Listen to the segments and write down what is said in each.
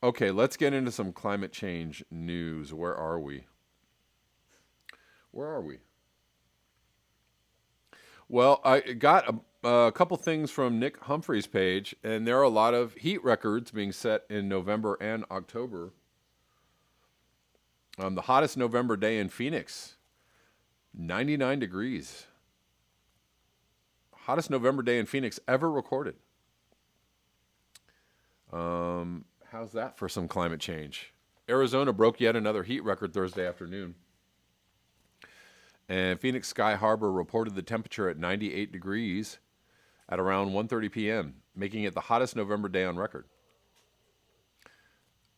Okay, let's get into some climate change news. Where are we? Where are we? Well, I got a couple things from Nick Humphrey's page, and there are a lot of heat records being set in November and October. The hottest November day in Phoenix, 99 degrees. Hottest November day in Phoenix ever recorded. How's that for some climate change? Arizona broke yet another heat record Thursday afternoon. And Phoenix Sky Harbor reported the temperature at 98 degrees at around 1:30 p.m., making it the hottest November day on record.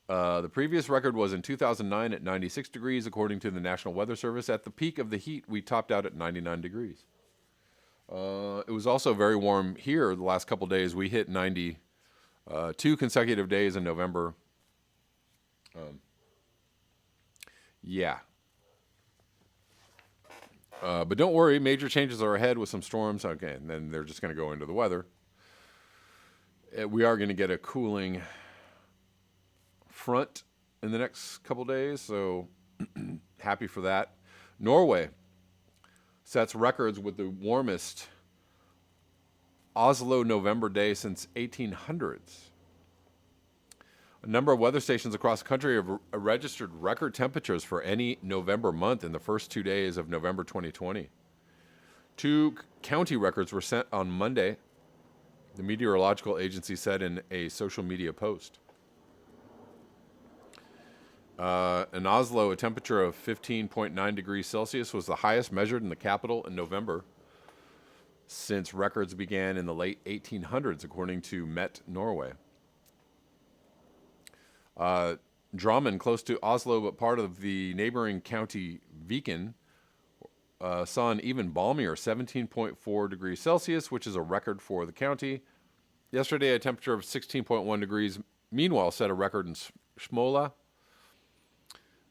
The previous record was in 2009 at 96 degrees, according to the National Weather Service. At the peak of the heat, we topped out at 99 degrees. It was also very warm here the last couple days. We hit 90 two consecutive days in November. Yeah. But don't worry, major changes are ahead with some storms. Okay, and then they're just going to go into the weather. We are going to get a cooling front in the next couple days, so happy for that. Norway sets records with the warmest Oslo November day since 1800s. A number of weather stations across the country have registered record temperatures for any November month in the first 2 days of November 2020. 2 county records were set on Monday, the meteorological agency said in a social media post. In Oslo, a temperature of 15.9 degrees Celsius was the highest measured in the capital in November since records began in the late 1800s, according to Met Norway. Drammen, close to Oslo but part of the neighboring county Viken, saw an even balmier 17.4 degrees Celsius, which is a record for the county. Yesterday, a temperature of 16.1 degrees, meanwhile, set a record in Smola,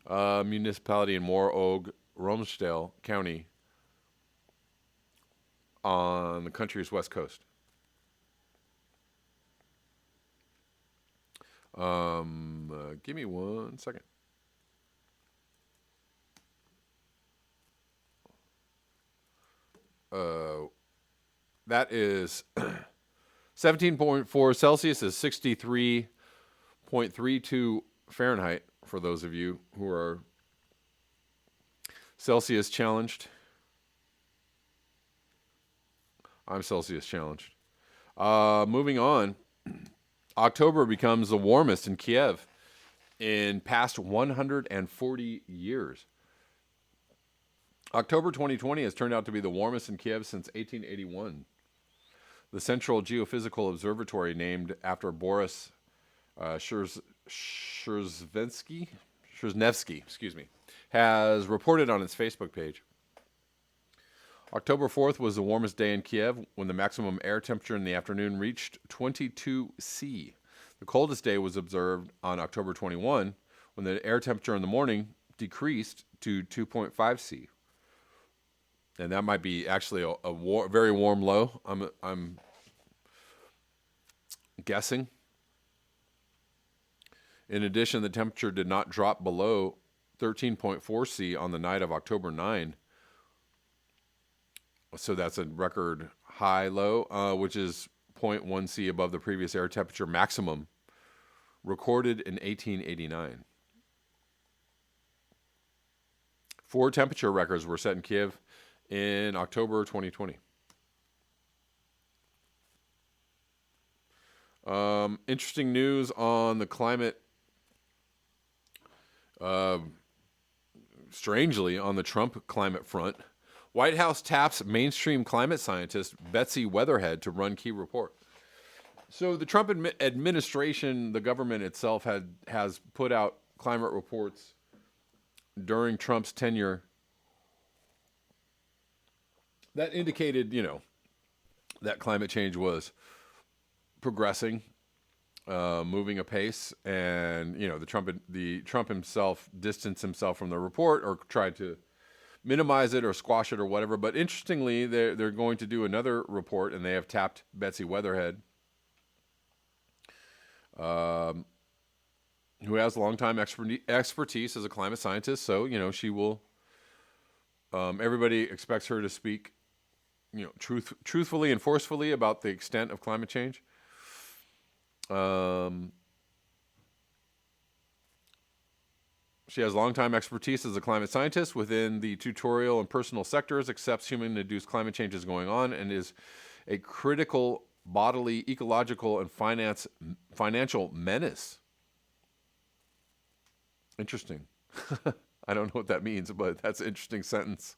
municipality in Møre Romsdal County on the country's west coast. Give me 1 second. That is 17.4 Celsius is 63.32 Fahrenheit for those of you who are Celsius challenged. I'm Celsius challenged. Moving on. October becomes the warmest in Kiev in past 140 years. October 2020 has turned out to be the warmest in Kiev since 1881. The Central Geophysical Observatory, named after Boris Szerzhnevsky, has reported on its Facebook page. October 4th was the warmest day in Kiev when the maximum air temperature in the afternoon reached 22 C. The coldest day was observed on October 21 when the air temperature in the morning decreased to 2.5 C. And that might be actually a very warm low. I'm guessing. In addition, the temperature did not drop below 13.4 C on the night of October 9. So that's a record high low, which is 0.1 C above the previous air temperature maximum recorded in 1889. 4 temperature records were set in Kiev in October 2020. Interesting news on the climate. Strangely, on the Trump climate front, White House taps mainstream climate scientist Betsy Weatherhead to run key report. So the Trump administration, the government itself, has put out climate reports during Trump's tenure that indicated, that climate change was progressing, moving apace, and the Trump himself distanced himself from the report or tried to minimize it or squash it or whatever. But interestingly, they're going to do another report, and they have tapped Betsy Weatherhead. who has longtime expertise as a climate scientist. So, she will, everybody expects her to speak, truthfully and forcefully about the extent of climate change. She has longtime expertise as a climate scientist within the tutorial and personal sectors, accepts human-induced climate change is going on, and is a critical bodily, ecological, and financial menace. Interesting. I don't know what that means, but that's an interesting sentence.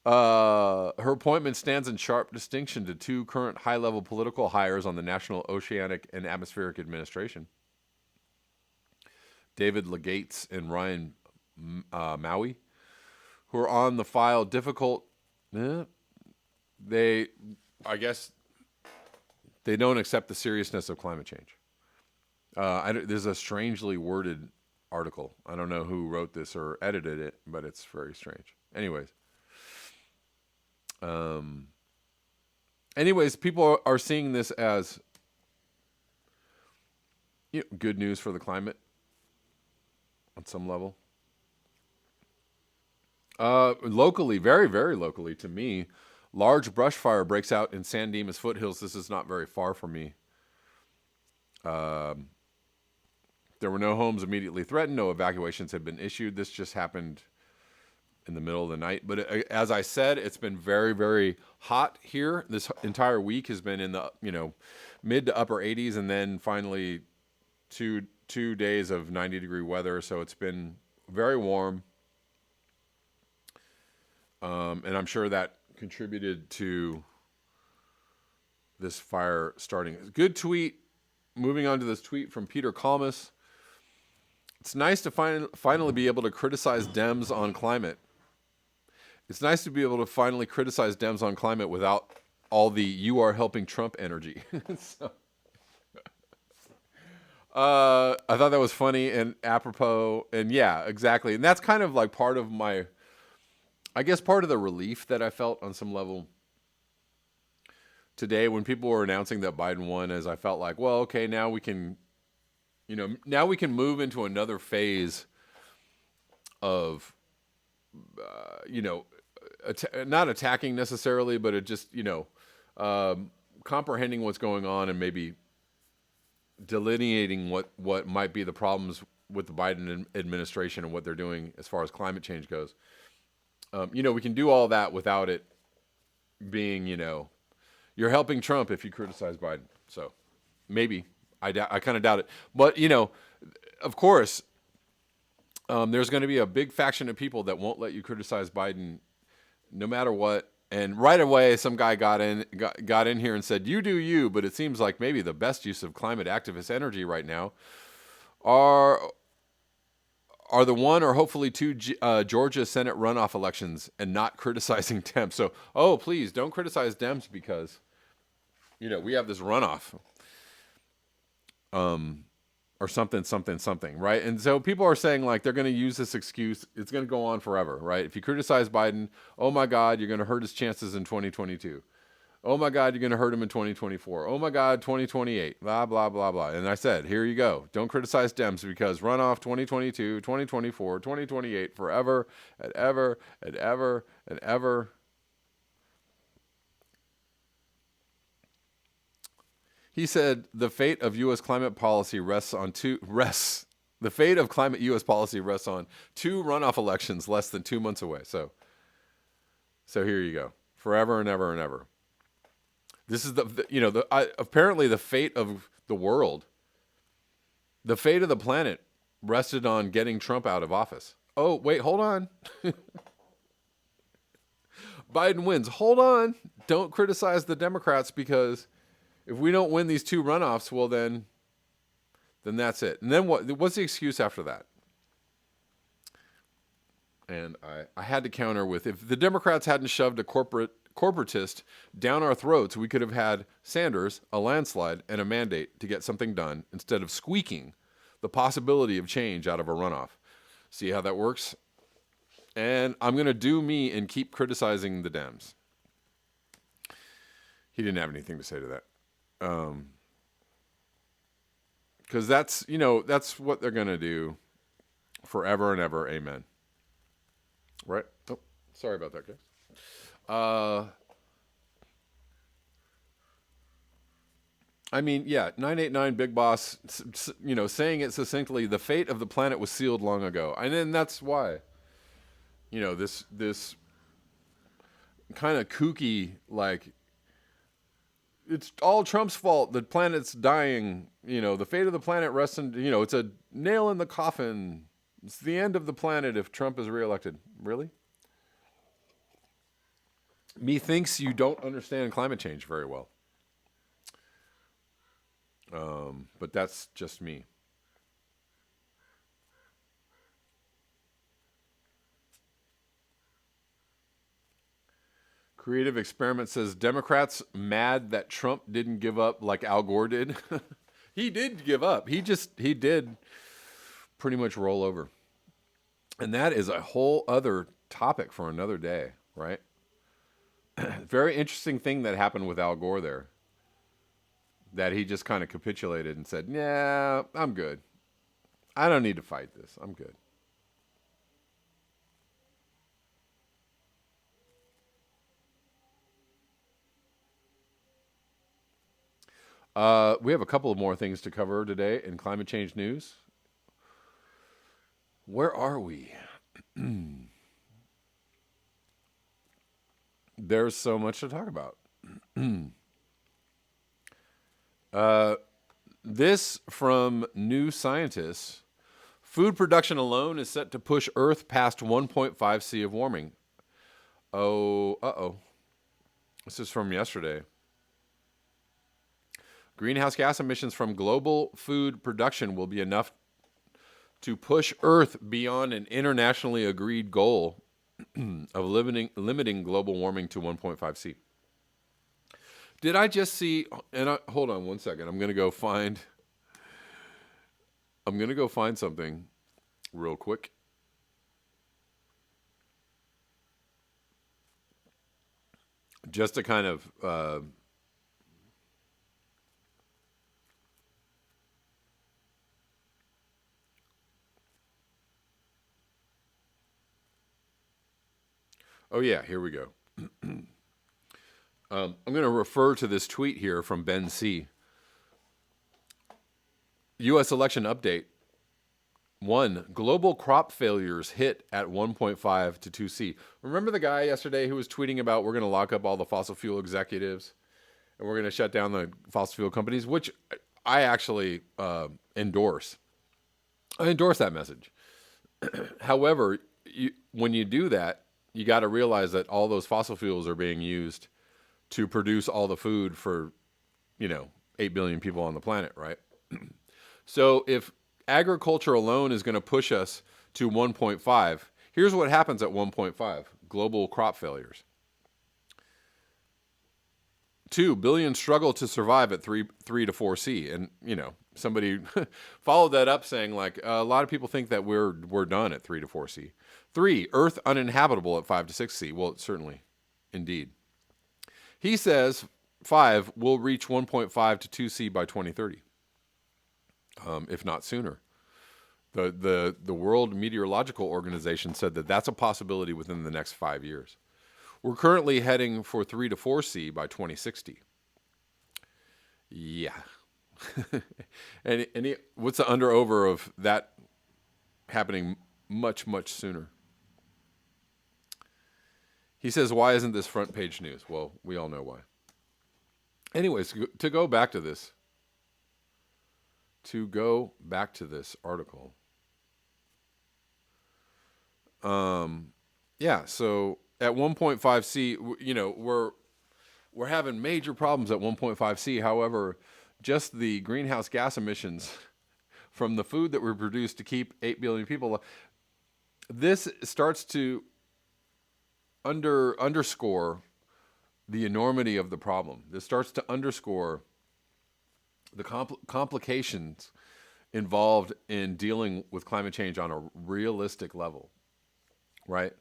Her appointment stands in sharp distinction to two current high-level political hires on the National Oceanic and Atmospheric Administration, David Legates and Ryan Maui, who are on the file difficult. I guess they don't accept the seriousness of climate change. There's a strangely worded article. I don't know who wrote this or edited it, but it's very strange. Anyways, people are seeing this as good news for the climate on some level. Locally, very, very locally to me, large brush fire breaks out in San Dimas foothills. This is not very far from me. There were no homes immediately threatened. No evacuations had been issued. This just happened in the middle of the night. But as I said, it's been very, very hot here. This entire week has been in the mid to upper 80s, and then finally two days of 90-degree weather. So it's been very warm, and I'm sure that contributed to this fire starting. Good tweet. Moving on to this tweet from Peter Kalmus. It's nice to finally be able to criticize Dems on climate. It's nice to be able to finally criticize Dems on climate without all the "you are helping Trump" energy. I thought that was funny and apropos, and yeah, exactly. And that's kind of like part of the relief that I felt on some level today when people were announcing that Biden won, as I felt like, well, okay, now we can move into another phase of, not attacking necessarily, but it just, comprehending what's going on and maybe delineating what might be the problems with the Biden administration and what they're doing as far as climate change goes. We can do all that without it being, you're helping Trump if you criticize Biden. So maybe I kind of doubt it, but of course, there's going to be a big faction of people that won't let you criticize Biden no matter what. And right away, some guy got in here and said, "You do you," but it seems like maybe the best use of climate activist energy right now are the one or hopefully two Georgia Senate runoff elections and not criticizing Dems. So, please don't criticize Dems because, we have this runoff. Or something, right? And so people are saying like they're going to use this excuse. It's going to go on forever, right? If you criticize Biden, oh my God, you're going to hurt his chances in 2022. Oh my God, you're going to hurt him in 2024. Oh my God, 2028, blah, blah, blah, blah. And I said, here you go. Don't criticize Dems because runoff 2022, 2024, 2028, forever and ever and ever and ever. He said the fate of U.S. climate policy rests on two runoff elections less than 2 months away. So here you go, forever and ever and ever. This is apparently the fate of the world, the fate of the planet rested on getting Trump out of office. Oh wait, hold on. Biden wins. Hold on. Don't criticize the Democrats because if we don't win these two runoffs, well, then that's it. And then what's the excuse after that? And I had to counter with, if the Democrats hadn't shoved a corporatist down our throats, we could have had Sanders, a landslide, and a mandate to get something done instead of squeaking the possibility of change out of a runoff. See how that works? And I'm going to do me and keep criticizing the Dems. He didn't have anything to say to that. Because that's, that's what they're going to do forever and ever. Amen. Right? Oh, sorry about that, guys. I mean, yeah, 989 Big Boss, saying it succinctly, the fate of the planet was sealed long ago. And then that's why, this kind of kooky, like, it's all Trump's fault. The planet's dying. The fate of the planet rests in, it's a nail in the coffin. It's the end of the planet if Trump is reelected. Really? Methinks you don't understand climate change very well. But that's just me. Creative Experiment says, Democrats mad that Trump didn't give up like Al Gore did. He did give up. He did pretty much roll over. And that is a whole other topic for another day, right? Very interesting thing that happened with Al Gore there. That he just kind of capitulated and said, yeah, I'm good. I don't need to fight this. I'm good. We have a couple of more things to cover today in climate change news. Where are we? There's so much to talk about. This from New Scientist. Food production alone is set to push Earth past 1.5 C of warming. This is from yesterday. Greenhouse gas emissions from global food production will be enough to push Earth beyond an internationally agreed goal of limiting global warming to 1.5 C. Did I just see? Hold on one second. I'm gonna go find something real quick. Just to kind of. Oh yeah, here we go. I'm going to refer to this tweet here from Ben C. U.S. election update. 1. Global crop failures hit at 1.5 to 2C. Remember the guy yesterday who was tweeting about we're going to lock up all the fossil fuel executives and we're going to shut down the fossil fuel companies, which I actually endorse. I endorse that message. However, when you do that, you got to realize that all those fossil fuels are being used to produce all the food for, 8 billion people on the planet, right? So if agriculture alone is going to push us to 1.5, here's what happens at 1.5. Global crop failures. 2 billion struggle to survive at 3 to 4C. And, somebody followed that up saying like, a lot of people think that we're done at 3 to 4C. 3, Earth uninhabitable at 5 to 6C. Well, certainly, indeed. He says 5 will reach 1.5 to 2C by 2030, if not sooner. The World Meteorological Organization said that that's a possibility within the next 5 years. We're currently heading for 3 to 4C by 2060. Yeah. and what's the under-over of that happening much, much sooner? He says, why isn't this front page news? Well, we all know why. Anyways, to go back to this article. Yeah, so at 1.5C, we're having major problems at 1.5C. However, just the greenhouse gas emissions from the food that we produce to keep 8 billion people, this starts to underscore the enormity of the problem. This starts to underscore the complications involved in dealing with climate change on a realistic level, right?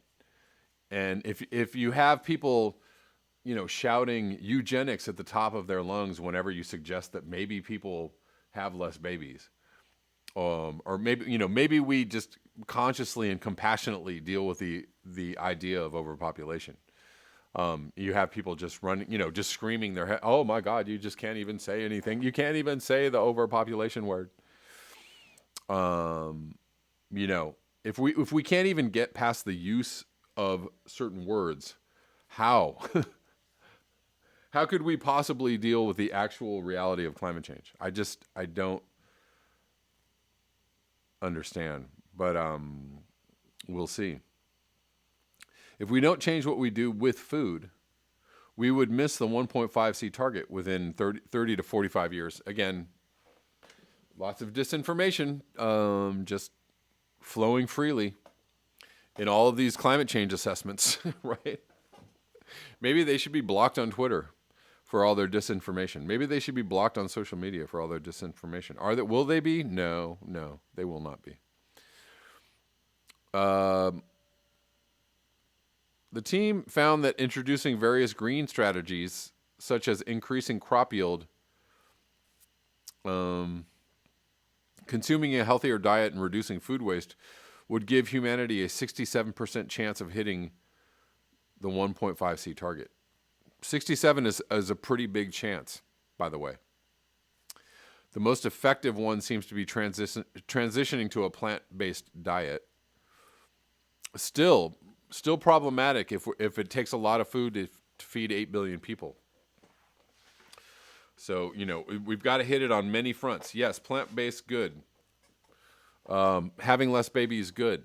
And if you have people, shouting eugenics at the top of their lungs whenever you suggest that maybe people have less babies, or maybe we just consciously and compassionately deal with the idea of overpopulation. You have people just running, just screaming their head. Oh my God, you just can't even say anything. You can't even say the overpopulation word. If we can't even get past the use of certain words, how how could we possibly deal with the actual reality of climate change? I don't understand, but we'll see. If we don't change what we do with food, we would miss the 1.5C target within 30 to 45 years. Again, lots of disinformation just flowing freely in all of these climate change assessments, right? Maybe they should be blocked on Twitter for all their disinformation. Maybe they should be blocked on social media for all their disinformation. Will they be? No, they will not be. The team found that introducing various green strategies, such as increasing crop yield, consuming a healthier diet, and reducing food waste, would give humanity a 67% chance of hitting the 1.5C target. 67 is a pretty big chance, by the way. The most effective one seems to be transitioning to a plant-based diet. Still problematic if it takes a lot of food to feed 8 billion people. So, we've got to hit it on many fronts. Yes, plant-based, good. Having less babies, good.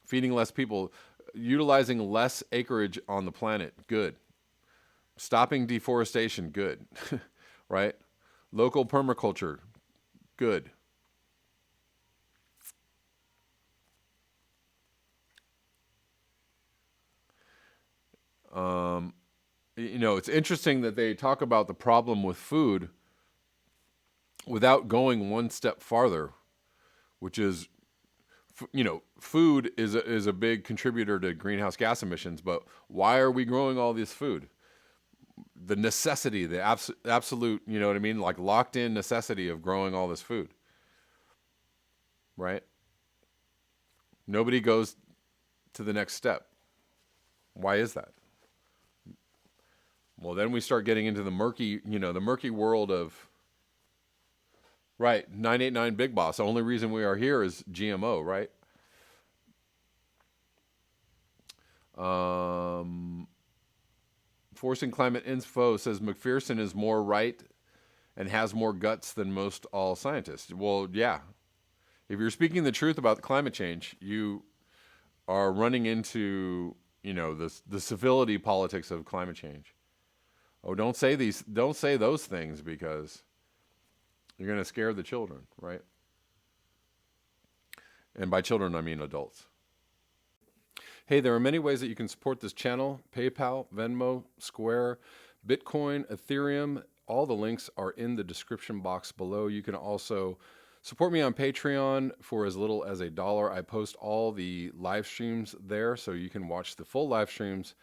Feeding less people, utilizing less acreage on the planet, good. Stopping deforestation, good. Right? Local permaculture, good. It's interesting that they talk about the problem with food without going one step farther, which is, food is a big contributor to greenhouse gas emissions, but why are we growing all this food? The necessity, the absolute, like locked in necessity of growing all this food, right? Nobody goes to the next step. Why is that? Well, then we start getting into the murky world of, right, 989 Big Boss. The only reason we are here is GMO, right? Forcing Climate Info says McPherson is more right and has more guts than most all scientists. Well, yeah. If you're speaking the truth about climate change, you are running into, the civility politics of climate change. Oh, don't say those things because you're going to scare the children, right? And by children, I mean adults. Hey, there are many ways that you can support this channel: PayPal, Venmo, Square, Bitcoin, Etherium. All the links are in the description box below. You can also support me on Patreon for as little as $1. I post all the live streams there, so you can watch the full live streams